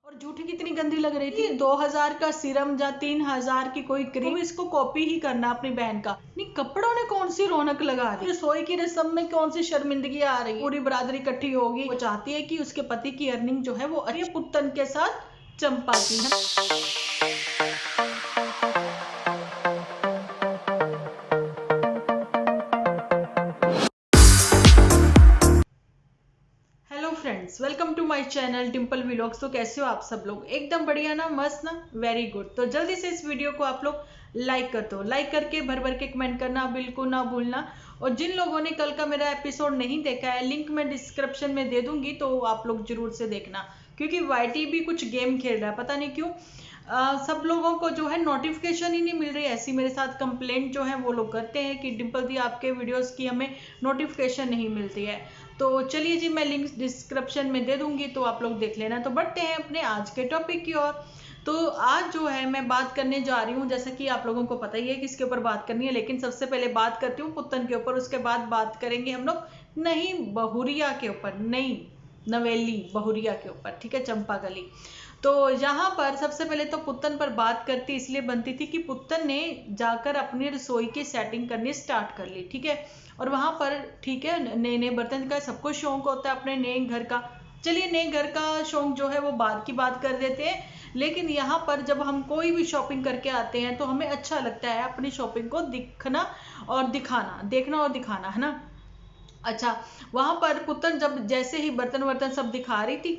और जूठी कितनी गंदी लग रही थी। 2000 का सीरम या 3000 की कोई क्रीम, तो इसको कॉपी ही करना अपनी बहन का। नहीं, कपड़ों ने कौन सी रौनक लगा दी, रसोई की रस्म में कौन सी शर्मिंदगी आ रही है। पूरी बरादरी इकट्ठी होगी, वो चाहती है कि उसके पति की अर्निंग जो है वो अच्छे पुत्तन के साथ चंपा की है। Hello friends, welcome to my channel Dimple vlogs. तो कैसे हो आप सब लोग? एकदम बढ़िया ना, मस्त ना, वेरी गुड। तो जल्दी से इस वीडियो को आप लोग लाइक कर दो। लाइक करके भर भर के कमेंट करना बिल्कुल ना भूलना। और जिन लोगों ने कल का मेरा एपिसोड नहीं देखा है, लिंक मैं डिस्क्रिप्शन में दे दूंगी, तो आप लोग जरूर से देखना। क्योंकि वाईटी भी कुछ गेम खेल रहा है, पता नहीं क्यों। सब लोगों को जो है नोटिफिकेशन ही नहीं मिल रही। ऐसी मेरे साथ कंप्लेंट जो है वो लोग करते हैं कि डिम्पल दी आपके वीडियोस की हमें नोटिफिकेशन नहीं मिलती है। तो चलिए जी, मैं लिंक डिस्क्रिप्शन में दे दूंगी, तो आप लोग देख लेना। तो बढ़ते हैं अपने आज के टॉपिक की ओर। तो आज जो है मैं बात करने जा रही हूँ, जैसा कि आप लोगों को पता ही है किसके ऊपर बात करनी है, लेकिन सबसे पहले बात करती हूँ पुत्तन के ऊपर। उसके बाद बात करेंगे हम लोग नई बहुरिया के ऊपर, नई नवेली बहुरिया के ऊपर, ठीक है, चंपा गली। तो यहाँ पर सबसे पहले तो पुत्तन पर बात करती इसलिए बनती थी कि पुत्तन ने जाकर अपनी रसोई की सेटिंग करनी स्टार्ट कर ली, ठीक है। और वहां पर, ठीक है, नए नए बर्तन का सबको शौक होता है अपने नए घर का। चलिए, नए घर का शौक जो है वो बाद की बात कर देते हैं। लेकिन यहाँ पर जब हम कोई भी शॉपिंग करके आते हैं तो हमें अच्छा लगता है अपनी शॉपिंग को दिखना और दिखाना, देखना और दिखाना, है ना। अच्छा, वहां पर पुतन जब जैसे ही बर्तन वर्तन सब दिखा रही थी,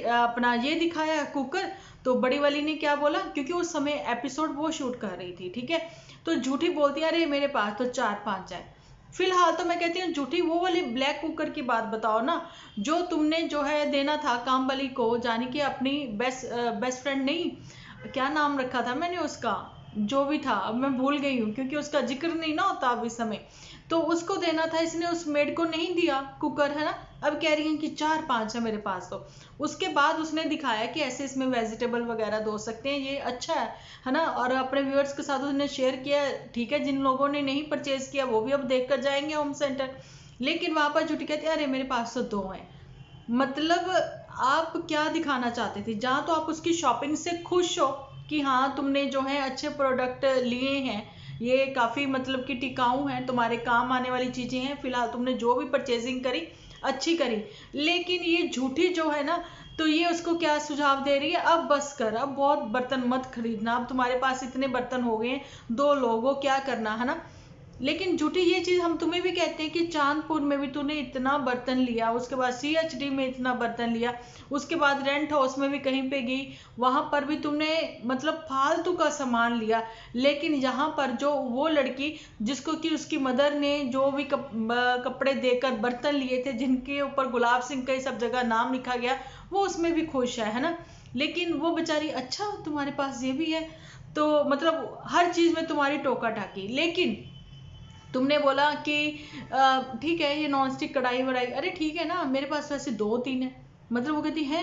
अपना ये दिखाया कुकर, तो बड़ी वाली ने क्या बोला, क्योंकि उस समय एपिसोड वो शूट कर रही थी, ठीक है। तो झूठी बोलती है, अरे मेरे पास तो 4-5 है। फिलहाल तो मैं कहती हूँ झूठी, वो वाली ब्लैक कुकर की बात बताओ ना, जो तुमने जो है देना था काम वाली को, जानी कि अपनी बेस्ट फ्रेंड, नहीं, क्या नाम रखा था मैंने उसका, जो भी था, अब मैं भूल गई हूँ क्योंकि उसका जिक्र नहीं ना होता अब इस समय। तो उसको देना था, इसने उस मेड को नहीं दिया कुकर, है ना। अब कह रही है कि 4-5 है मेरे पास। तो उसके बाद उसने दिखाया कि ऐसे इसमें वेजिटेबल वगैरह धो सकते हैं, ये अच्छा है ना। और अपने व्यूअर्स के साथ उसने शेयर किया, ठीक है। जिन लोगों ने नहीं परचेज किया वो भी अब देख कर जाएंगे होम सेंटर। लेकिन वहां पर झूठी कहती है, अरे मेरे पास तो 2 है। मतलब आप क्या दिखाना चाहते थे? जहां तो आप उसकी शॉपिंग से खुश हो कि हाँ तुमने जो है अच्छे प्रोडक्ट लिए हैं, ये काफी मतलब कि टिकाऊ हैं, तुम्हारे काम आने वाली चीजें हैं, फिलहाल तुमने जो भी परचेजिंग करी अच्छी करी। लेकिन ये झूठी जो है ना, तो ये उसको क्या सुझाव दे रही है, अब बस कर, अब बहुत बर्तन मत खरीदना, अब तुम्हारे पास इतने बर्तन हो गए हैं, 2 लोगों क्या करना, है ना। लेकिन झूठी ये चीज हम तुम्हें भी कहते हैं कि चांदपुर में भी तूने इतना बर्तन लिया, उसके बाद सीएचडी में इतना बर्तन लिया, उसके बाद रेंट हाउस में भी कहीं पे गई, वहां पर भी तुमने मतलब फालतू का सामान लिया। लेकिन यहाँ पर जो वो लड़की जिसको कि उसकी मदर ने जो भी कपड़े देकर बर्तन लिए थे, जिनके ऊपर गुलाब सिंह का सब जगह नाम लिखा गया, वो उसमें भी खुश है ना। लेकिन वो बेचारी, अच्छा तुम्हारे पास ये भी है, तो मतलब हर चीज में तुम्हारी टोका टाकी। लेकिन तुमने बोला कि ठीक है ये नॉन स्टिक कढ़ाई वढ़ाई, अरे ठीक है ना, मेरे पास वैसे 2-3 है। मतलब वो कहती है,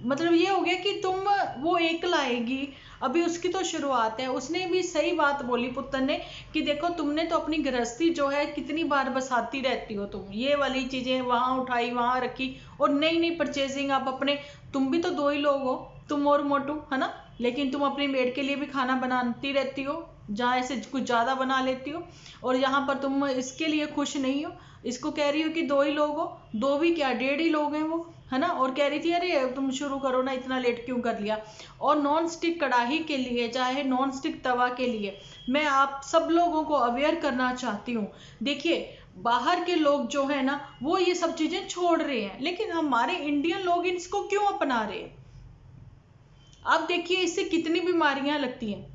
मतलब ये हो गया कि तुम वो एक लाएगी, अभी उसकी तो शुरुआत है। उसने भी सही बात बोली पुत्तन ने कि देखो तुमने तो अपनी गृहस्थी जो है कितनी बार बसाती रहती हो, तुम ये वाली चीजें वहां उठाई वहां रखी, और नई नई परचेजिंग आप अपने, तुम भी तो 2 ही लोग हो, तुम और मोटू, है ना। लेकिन तुम अपनी मेड के लिए भी खाना बनाती रहती हो, जहाँ ऐसे कुछ ज्यादा बना लेती हो। और यहाँ पर तुम इसके लिए खुश नहीं हो, इसको कह रही हो कि 2 ही लोग हो, 2 भी क्या 1.5 ही लोग हैं वो, है ना। और कह रही थी अरे तुम शुरू करो ना, इतना लेट क्यों कर लिया। और नॉन स्टिक कढ़ाई के लिए, चाहे नॉन स्टिक तवा के लिए, मैं आप सब लोगों को अवेयर करना चाहती हूँ। देखिए, बाहर के लोग जो है ना वो ये सब चीजें छोड़ रहे हैं, लेकिन हमारे इंडियन लोग इसको क्यों अपना रहे हैं? आप देखिए इससे कितनी बीमारियां लगती हैं।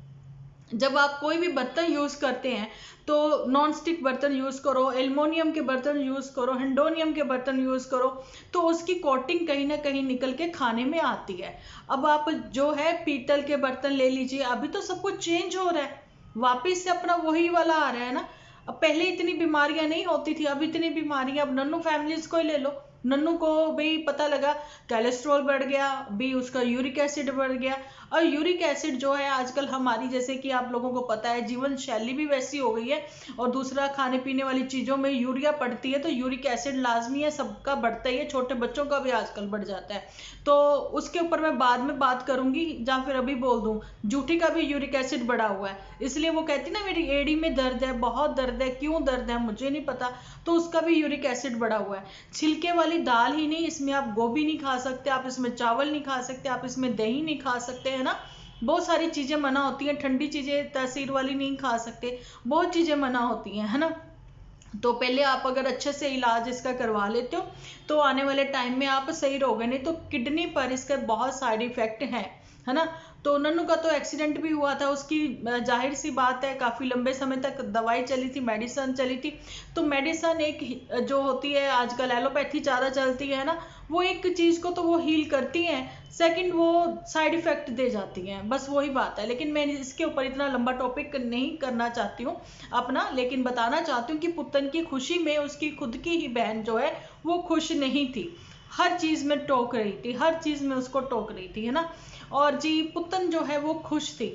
जब आप कोई भी बर्तन यूज करते हैं तो नॉन स्टिक बर्तन यूज करो, एल्युमिनियम के बर्तन यूज करो, हिंडोनियम के बर्तन यूज करो, तो उसकी कोटिंग कहीं ना कहीं निकल के खाने में आती है। अब आप जो है पीतल के बर्तन ले लीजिए, अभी तो सब कुछ चेंज हो रहा है, वापिस से अपना वही वाला आ रहा है ना। अब पहले इतनी बीमारियां नहीं होती थी, अब इतनी बीमारियां। अब नन्नू फैमिलीज को ही ले लो, नन्नू को भी पता लगा कोलेस्ट्रॉल बढ़ गया, भी उसका यूरिक एसिड बढ़ गया, और यूरिक एसिड जो है आजकल हमारी, जैसे कि आप लोगों को पता है, जीवन शैली भी वैसी हो गई है, और दूसरा खाने पीने वाली चीज़ों में यूरिया पड़ती है, तो यूरिक एसिड लाजमी है, सबका बढ़ता ही है, छोटे बच्चों का भी आजकल बढ़ जाता है। तो उसके ऊपर मैं बाद में बात करूंगी, या फिर अभी बोल दूं, जूठी का भी यूरिक एसिड बढ़ा हुआ है, इसलिए वो कहती ना मेरी एड़ी में दर्द है, बहुत दर्द है, क्यों दर्द है मुझे नहीं पता, तो उसका भी यूरिक एसिड बढ़ा हुआ है। छिलके वाली दाल ही नहीं, इसमें आप गोभी नहीं खा सकते, आप इसमें चावल नहीं खा सकते, आप इसमें दही नहीं खा सकते, है ना, बहुत सारी चीजें मना होती हैं, ठंडी चीजें तासीर वाली नहीं खा सकते, बहुत चीजें मना होती हैं, है ना। तो पहले आप अगर अच्छे से इलाज इसका करवा लेते हो तो आने वाले टाइम में आप सही रहोगे, नहीं तो किडनी पर इसके बहुत साइड इफेक्ट हैं, है ना। तो नन्नू का तो एक्सीडेंट भी हुआ था, उसकी जाहिर सी बात है काफ़ी लंबे समय तक दवाई चली थी, मेडिसन चली थी, तो मेडिसन एक जो होती है आजकल एलोपैथी ज़्यादा चलती है ना, वो एक चीज़ को तो वो हील करती हैं, सेकंड वो साइड इफेक्ट दे जाती हैं, बस वही बात है। लेकिन मैं इसके ऊपर इतना लंबा टॉपिक नहीं करना चाहती हूँ अपना, लेकिन बताना चाहती हूँ कि पुतन की खुशी में उसकी खुद की ही बहन जो है वो खुश नहीं थी, हर चीज़ में टोक रही थी, हर चीज़ में उसको टोक रही थी, है ना। और जी पुतन जो है वो खुश थी,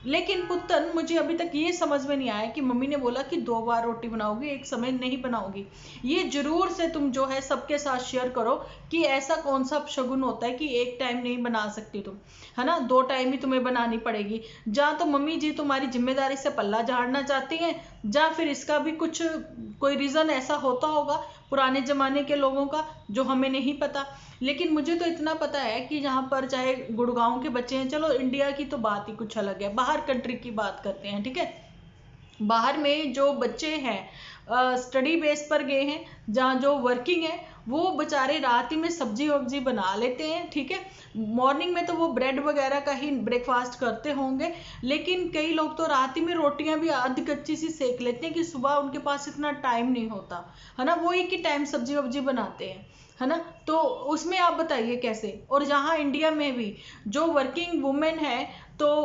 लेकिन पुतन, मुझे अभी तक ये समझ में नहीं आया कि मम्मी ने बोला कि 2 बार रोटी बनाओगी, एक समय नहीं बनाओगी। ये जरूर से तुम जो है सबके साथ शेयर करो कि ऐसा कौन सा शगुन होता है कि एक टाइम नहीं बना सकती तुम, है ना, 2 टाइम ही तुम्हें बनानी पड़ेगी। या तो मम्मी जी तुम्हारी जिम्मेदारी से पल्ला झाड़ना चाहती हैं, या फिर इसका भी कुछ कोई रीजन ऐसा होता होगा पुराने जमाने के लोगों का जो हमें नहीं पता। लेकिन मुझे तो इतना पता है कि यहाँ पर चाहे गुड़गांव के बच्चे हैं, चलो इंडिया की तो बात ही कुछ अलग है, बाहर कंट्री की बात करते हैं, ठीक है। बाहर में जो बच्चे हैं स्टडी बेस पर गए हैं, जहाँ जो वर्किंग है वो बेचारे रात ही में सब्जी वब्जी बना लेते हैं, ठीक है। मॉर्निंग में तो वो ब्रेड वगैरह का ही ब्रेकफास्ट करते होंगे, लेकिन कई लोग तो रात ही में रोटियां भी आधी कच्ची सी सेक लेते हैं कि सुबह उनके पास इतना टाइम नहीं होता, है ना, वो एक ही टाइम सब्जी वब्जी बनाते हैं, है ना। तो उसमें आप बताइए कैसे। और यहाँ इंडिया में भी जो वर्किंग वुमेन है तो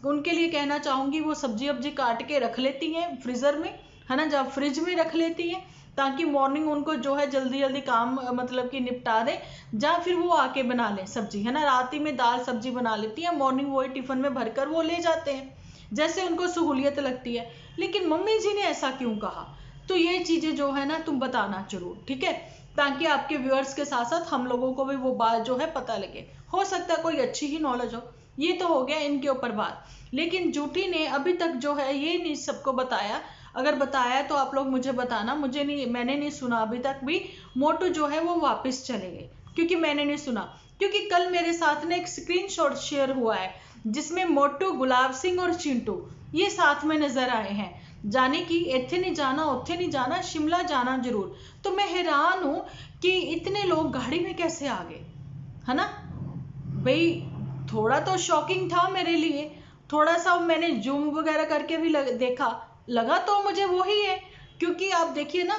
उनके लिए कहना चाहूंगी वो सब्जी वब्जी काट के रख लेती हैं फ्रीजर में, है ना, जब फ्रिज में रख लेती हैं ताकि मॉर्निंग उनको जो है जल्दी जल्दी काम मतलब कि निपटा दे, या फिर वो आके बना ले सब्जी, है ना, रात ही में दाल सब्जी बना लेती है, मॉर्निंग वही टिफिन में भरकर वो ले जाते हैं जैसे उनको सहूलियत लगती है। लेकिन मम्मी जी ने ऐसा क्यों कहा, तो ये चीजें जो है ना तुम बताना जरूर, ठीक है, ताकि आपके व्यूअर्स के साथ साथ हम लोगों को भी वो बात जो है पता लगे, हो सकता है कोई अच्छी ही नॉलेज हो। ये तो हो गया इनके ऊपर बात, लेकिन जूठी ने अभी तक जो है ये नहीं सबको बताया, अगर बताया तो आप लोग मुझे बताना, मुझे नहीं, मैंने नहीं सुना अभी तक भी मोटू जो है वो वापस चले गए, क्योंकि मैंने नहीं सुना, क्योंकि कल मेरे साथ ने एक स्क्रीनशॉट शेयर हुआ है जिसमें मोटू, गुलाब सिंह और चिंटू ये साथ में नजर आए हैं, जाने की इतने नहीं जाना उतने नहीं जाना, शिमला जाना जरूर। तो मैं हैरान हूं कि इतने लोग गाड़ी में कैसे आ गए, है ना भाई, थोड़ा तो शॉकिंग था मेरे लिए, थोड़ा सा मैंने जूम वगैरह करके भी देखा, लगा तो मुझे वही है, क्योंकि आप देखिए ना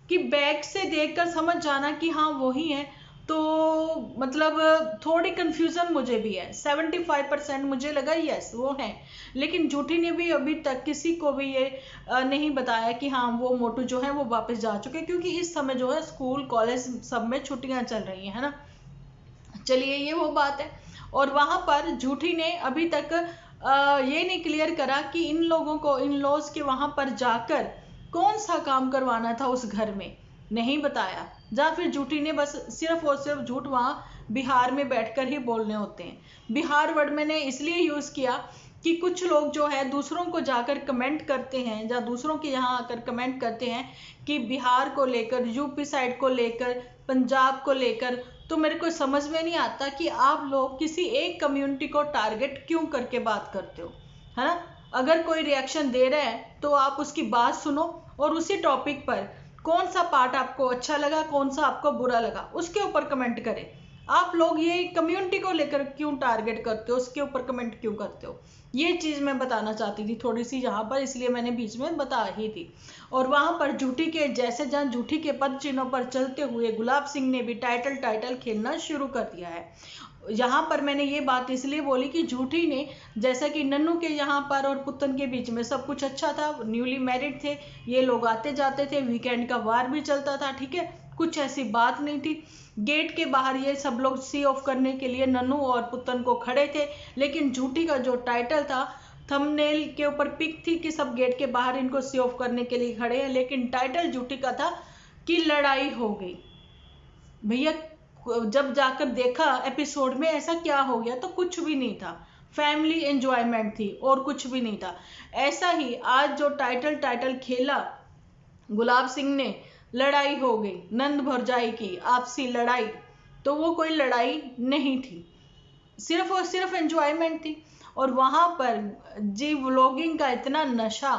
कि बैक से देखकर समझ जाना कि हाँ वही है, तो मतलब थोड़ी कंफ्यूजन मुझे भी है, 75% मुझे लगा यस वो है, लेकिन जूठी ने भी अभी तक किसी को भी ये नहीं बताया कि हाँ वो मोटू जो है वो वापस जा चुके, क्योंकि इस समय जो है स्कूल कॉलेज सब में छुट्टियां चल रही है ना। चलिए ये वो बात है। और वहां पर जूठी ने अभी तक ये नहीं क्लियर करा कि इन लोगों को, इन लॉज के वहां पर जाकर कौन सा काम करवाना था उस घर में, नहीं बताया, या फिर जूठी ने बस सिर्फ और सिर्फ झूठ वहां बिहार में बैठकर ही बोलने होते हैं। बिहार वर्ड मैंने इसलिए यूज किया कि कुछ लोग जो है दूसरों को जाकर कमेंट करते हैं, या दूसरों के यहाँ आकर कमेंट करते हैं कि बिहार को लेकर, यूपी साइड को लेकर, पंजाब को लेकर, तो मेरे को समझ में नहीं आता कि आप लोग किसी एक कम्युनिटी को टारगेट क्यों करके बात करते हो, है ना। अगर कोई रिएक्शन दे रहा है तो आप उसकी बात सुनो और उसी टॉपिक पर कौन सा पार्ट आपको अच्छा लगा, कौन सा आपको बुरा लगा, उसके ऊपर कमेंट करें। आप लोग ये कम्युनिटी को लेकर क्यों टारगेट करते हो, उसके ऊपर कमेंट क्यों करते हो, ये चीज मैं बताना चाहती थी थोड़ी सी यहाँ पर, इसलिए मैंने बीच में बता ही थी। और वहां पर जूठी के जैसे, जहां जूठी के पद चिन्हों पर चलते हुए गुलाब सिंह ने भी टाइटल खेलना शुरू कर दिया है। यहाँ पर मैंने ये बात इसलिए बोली कि जूठी ने, जैसा कि नन्नू के यहाँ पर और पुतन के बीच में सब कुछ अच्छा था, न्यूली मैरिड थे, ये लोग आते जाते थे, वीकेंड का वार भी चलता था, ठीक है, कुछ ऐसी बात नहीं थी। गेट के बाहर ये सब लोग सी ऑफ करने के लिए नन्नू और पुत्तन को खड़े थे, लेकिन झूठी का जो टाइटल था, थंबनेल के ऊपर पिक थी कि सब गेट के बाहर इनको सी ऑफ करने के लिए खड़े हैं, लेकिन टाइटल झूठी का था कि लड़ाई हो गई। भैया जब जाकर देखा एपिसोड में ऐसा क्या हो गया, तो कुछ भी नहीं था, फैमिली एंजॉयमेंट थी और कुछ भी नहीं था। ऐसा ही आज जो टाइटल खेला गुलाब सिंह ने, लड़ाई हो गई, नंद भरजाई की आपसी लड़ाई, तो वो कोई लड़ाई नहीं थी, सिर्फ और सिर्फ एंजॉयमेंट थी। और वहां पर जी व्लॉगिंग का इतना नशा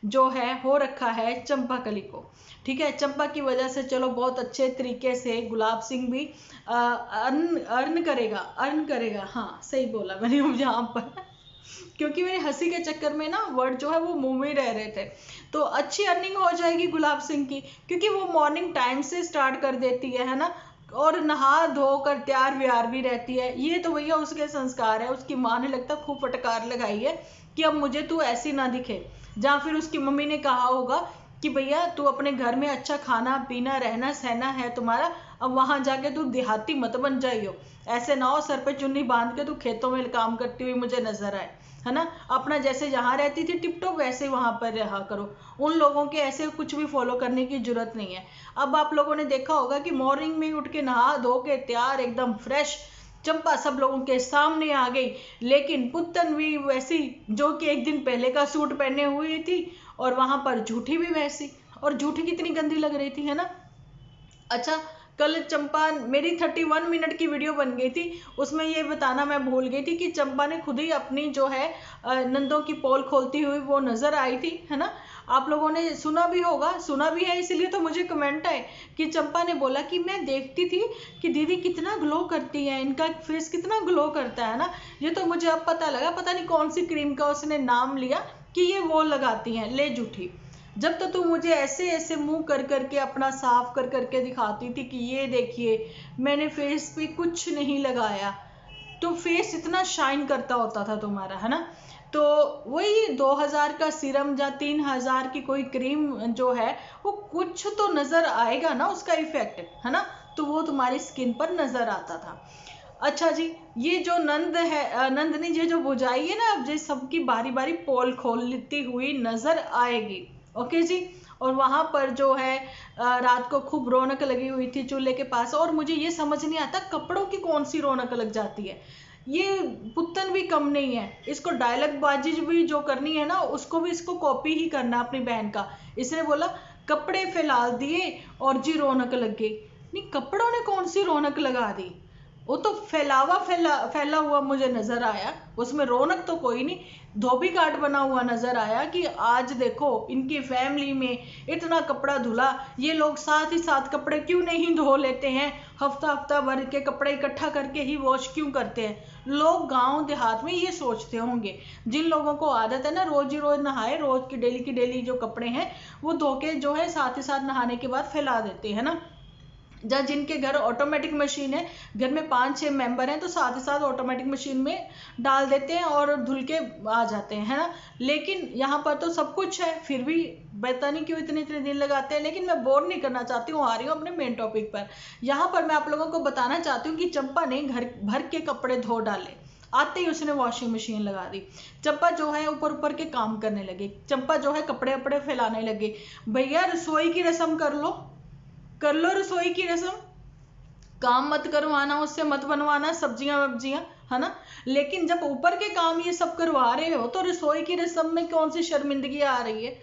जो है हो रखा है चंपा कली को, ठीक है। चंपा की वजह से चलो बहुत अच्छे तरीके से गुलाब सिंह भी अर्न करेगा, हाँ सही बोला मैंने यहाँ पर क्योंकि मेरी हंसी के चक्कर में ना वर्ड जो है वो मुंह में रह रहे थे। तो अच्छी अर्निंग हो जाएगी गुलाब सिंह की, क्योंकि वो मॉर्निंग टाइम से स्टार्ट कर देती है ना, और नहा धोकर तैयार व्यार भी रहती है। ये तो भैया उसके संस्कार है, उसकी माँ ने लगता खूब फटकार लगाई है कि अब मुझे तू ऐसी ना दिखे, जहाँ फिर उसकी मम्मी ने कहा होगा कि भैया तू अपने घर में अच्छा खाना पीना रहना सहना है तुम्हारा, अब वहां जाके तू देहाती मत बन जाइयो, ऐसे ना हो सर पे चुन्नी बांध के तू खेतों में काम करती हुई मुझे नजर आए, है ना। अपना जैसे यहाँ रहती थी टिपटॉप वैसे वहां पर रहा करो, उन लोगों के ऐसे कुछ भी फॉलो करने की जरूरत नहीं है। अब आप लोगों ने देखा होगा कि मॉर्निंग में उठ के नहा धो के तैयार एकदम फ्रेश चंपा सब लोगों के सामने आ गई, लेकिन पुत्तन भी वैसी जो कि एक दिन पहले का सूट पहने हुई थी, और वहां पर झूठी भी वैसी, और झूठी कितनी गंदी लग रही थी, है ना। अच्छा, कल चंपा मेरी 31 मिनट की वीडियो बन गई थी, उसमें ये बताना मैं भूल गई थी कि चंपा ने खुद ही अपनी जो है नंदों की पोल खोलती हुई वो नजर आई थी, है ना। आप लोगों ने सुना भी होगा, सुना भी है इसीलिए तो मुझे कमेंट आए कि चंपा ने बोला कि मैं देखती थी कि दीदी कितना ग्लो करती है, इनका फेस कितना ग्लो करता है ना। ये तो मुझे अब पता लगा, पता नहीं कौन सी क्रीम का उसने नाम लिया कि ये वो लगाती हैं। ले झूठी, जब तो तू मुझे ऐसे ऐसे मुंह कर करके अपना साफ कर करके दिखाती थी कि ये देखिए मैंने फेस पे कुछ नहीं लगाया, तो फेस इतना शाइन करता होता था तुम्हारा, है ना। तो वही 2000 का सीरम या 3000 की कोई क्रीम जो है वो कुछ तो नजर आएगा ना उसका इफेक्ट, है ना, तो वो तुम्हारी स्किन पर नजर आता था। अच्छा जी, ये जो नंद है, नंद ने ये जो बुझाई है ना, अब ये सबकी बारी बारी पोल खोल लेती हुई नजर आएगी, ओके जी। और वहां पर जो है रात को खूब रौनक लगी हुई थी चूल्हे के पास, और मुझे ये समझ नहीं आता कपड़ों की कौन सी रौनक लग जाती है। ये पुत्तन भी कम नहीं है, इसको डायलॉग बाजी भी जो करनी है ना, उसको भी इसको कॉपी ही करना अपनी बहन का। इसने बोला कपड़े फैला दिए और जी रौनक लग गई, नहीं कपड़ों ने कौन सी रौनक लगा दी, वो तो फैला हुआ मुझे नजर आया, उसमें रौनक तो कोई नहीं। धोबी घाट बना हुआ नजर आया कि आज देखो इनकी फैमिली में इतना कपड़ा धुला, ये लोग साथ ही साथ कपड़े क्यों नहीं धो लेते हैं, हफ्ता हफ्ता भर के कपड़े इकट्ठा करके ही वॉश क्यों करते हैं। लोग गांव देहात में ये सोचते होंगे, जिन लोगों को आदत है ना रोज ही रोज नहाए, रोज की डेली जो कपड़े हैं वो धो के जो है साथ ही साथ नहाने के बाद फैला देते हैं ना। या जिनके घर ऑटोमेटिक मशीन है, घर में 5-6 मेंबर हैं, तो साथ ही साथ ऑटोमेटिक मशीन में डाल देते हैं और धुल के आ जाते हैं, है ना। लेकिन यहाँ पर तो सब कुछ है, फिर भी पता नहीं क्यों इतने इतने दिन लगाते हैं। लेकिन मैं बोर नहीं करना चाहती हूँ, आ रही हूँ अपने मेन टॉपिक पर। यहाँ पर मैं आप लोगों को बताना चाहती हूँ कि चंपा ने घर भर के कपड़े धो डाले, आते ही उसने वॉशिंग मशीन लगा दी। चंपा जो है ऊपर ऊपर के काम करने लगी, चंपा जो है कपड़े वपड़े फैलाने लगी। भैया रसोई की रस्म कर लो रसोई की रस्म, काम मत करवाना उससे, मत बनवाना सब्जियां वब्जियां, है ना। लेकिन जब ऊपर के काम ये सब करवा रहे हो तो रसोई की रस्म में कौन सी शर्मिंदगी आ रही है।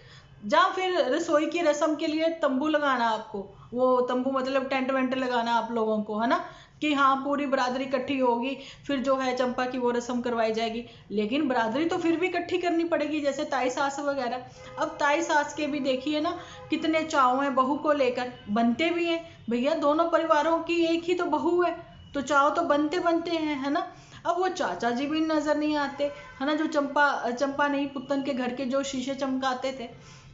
जहाँ फिर रसोई की रस्म के लिए तंबू लगाना, आपको वो तंबू मतलब टेंट वेंट लगाना आप लोगों को, है ना, कि हाँ पूरी बरादरी इकट्ठी होगी, फिर जो है चंपा की वो रस्म करवाई जाएगी। लेकिन बरादरी तो फिर भी इकट्ठी करनी पड़ेगी, जैसे ताई सास वगैरह। अब ताई सास के भी देखिए ना कितने चाव हैं बहू को लेकर, बनते भी हैं भैया, दोनों परिवारों की एक ही तो बहू है, तो चाव तो बनते बनते हैं, है ना। अब वो चाचा जी भी नजर नहीं आते, है ना, जो चंपा नहीं पुत्तन के घर के जो शीशे चमकाते थे,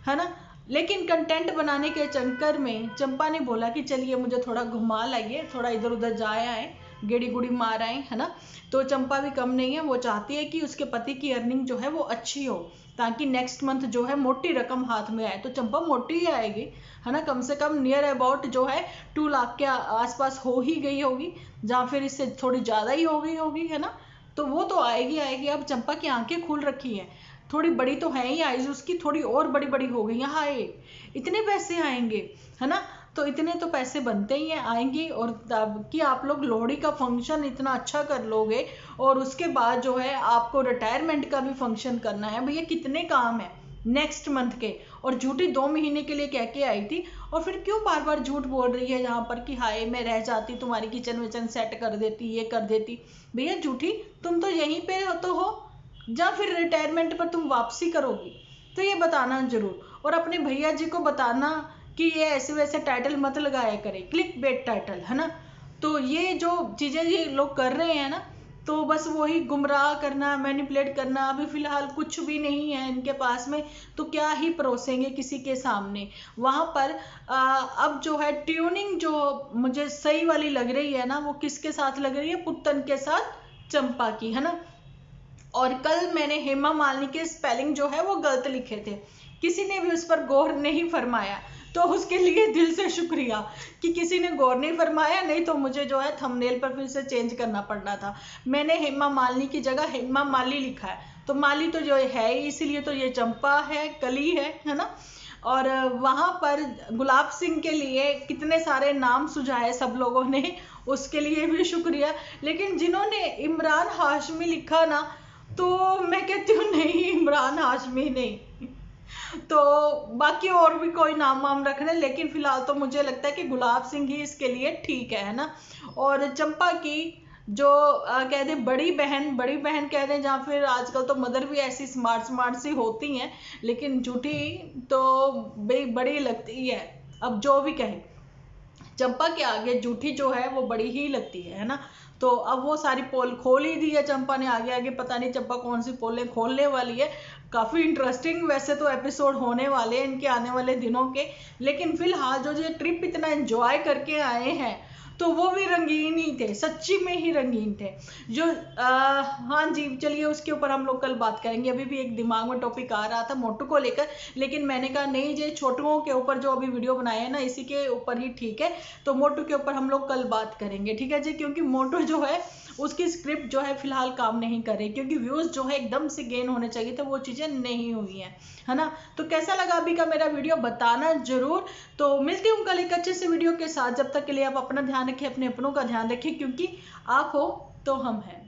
है ना। लेकिन कंटेंट बनाने के चक्कर में चंपा ने बोला कि चलिए मुझे थोड़ा घुमा लाइए, थोड़ा इधर उधर जाए आए, गेड़ी गुड़ी मार आए, है ना। तो चंपा भी कम नहीं है, वो चाहती है कि उसके पति की अर्निंग जो है वो अच्छी हो, ताकि नेक्स्ट मंथ जो है मोटी रकम हाथ में आए। तो चंपा मोटी ही आएगी, है ना, कम से कम नियर अबाउट जो है 2 लाख के आसपास हो ही गई होगी, जहाँ फिर इससे थोड़ी ज़्यादा ही हो गई होगी, है ना। तो वो तो आएगी आएगी। अब चंपा की आंखें खुल रखी हैं, थोड़ी बड़ी तो है ही, आईज उसकी थोड़ी और बड़ी बड़ी हो गई, यहाँ आए इतने पैसे आएंगे, है ना। तो इतने तो पैसे बनते ही हैं, आएंगे। और तब कि आप लोग लोहड़ी का फंक्शन इतना अच्छा कर लोगे और उसके बाद जो है आपको रिटायरमेंट का भी फंक्शन करना है, भैया कितने काम है नेक्स्ट मंथ के। और झूठी 2 महीने के लिए कह के आई थी, और फिर क्यों बार बार झूठ बोल रही है यहाँ पर कि हाय मैं रह जाती, तुम्हारी किचन विचन सेट कर देती, ये कर देती। भैया झूठी, तुम तो यहीं पे तो हो, या फिर रिटायरमेंट पर तुम वापसी करोगी, तो ये बताना जरूर। और अपने भैया जी को बताना कि ये ऐसे वैसे टाइटल मत लगाया करे, क्लिक बेट टाइटल, है ना। तो ये जो चीजें ये लोग कर रहे हैं ना, तो बस वही गुमराह करना, मैनिपुलेट करना। अभी फिलहाल कुछ भी नहीं है इनके पास में, तो क्या ही परोसेंगे किसी के सामने वहां पर। अब जो है ट्यूनिंग जो मुझे सही वाली लग रही है ना, वो किसके साथ लग रही है, पुत्तन के साथ चंपा की, है ना। और कल मैंने हेमा मालिनी के स्पेलिंग जो है वो गलत लिखे थे, किसी ने भी उस पर गौर नहीं फरमाया, तो उसके लिए दिल से शुक्रिया कि किसी ने गौर नहीं फरमाया, नहीं तो मुझे जो है थंबनेल पर फिर से चेंज करना पड़ना था। मैंने हेमा मालिनी की जगह हेमा माली लिखा है, तो माली तो जो है इसीलिए तो ये चंपा है, कली है ना। और वहां पर गुलाब सिंह के लिए कितने सारे नाम सुझाए सब लोगों ने, उसके लिए भी शुक्रिया। लेकिन जिन्होंने इमरान हाशमी लिखा ना, तो मैं कहती हूँ नहीं, इमरान हाशमी नहीं, तो बाकी और भी कोई नाम वाम रख रहे, लेकिन फिलहाल तो मुझे लगता है कि गुलाब सिंह ही इसके लिए ठीक है ना। और चंपा की जो कह दे बड़ी बहन कह दें, जहाँ फिर आजकल तो मदर भी ऐसी स्मार्ट स्मार्ट सी होती हैं, लेकिन झूठी तो बड़ी लगती है। अब जो भी कहे, चंपा के आगे झूठी जो है वो बड़ी ही लगती है ना। तो अब वो सारी पोल खोल ही दी है चंपा ने, आगे आगे पता नहीं चंपा कौन सी पोलें खोलने वाली है। काफी इंटरेस्टिंग वैसे तो एपिसोड होने वाले हैं इनके आने वाले दिनों के। लेकिन फिलहाल जो ये ट्रिप इतना एंजॉय करके आए हैं, तो वो भी रंगीन ही थे, सच्ची में ही रंगीन थे। जो हाँ जी, चलिए उसके ऊपर हम लोग कल बात करेंगे। अभी भी एक दिमाग में टॉपिक आ रहा था मोटू को लेकर, लेकिन मैंने कहा नहीं, ये छोटुओं के ऊपर जो अभी वीडियो बनाए हैं ना, इसी के ऊपर ही ठीक है। तो मोटू के ऊपर हम लोग कल बात करेंगे, ठीक है जी। क्योंकि मोटू जो है उसकी स्क्रिप्ट जो है फिलहाल काम नहीं कर रही, क्योंकि व्यूज जो है एकदम से गेन होने चाहिए थे, वो चीजें नहीं हुई है ना। तो कैसा लगा अभी का मेरा वीडियो बताना जरूर। तो मिलती हूँ कल एक अच्छे से वीडियो के साथ। जब तक के लिए आप अपना ध्यान रखें, अपने अपनों का ध्यान रखें, क्योंकि आप हो तो हम हैं।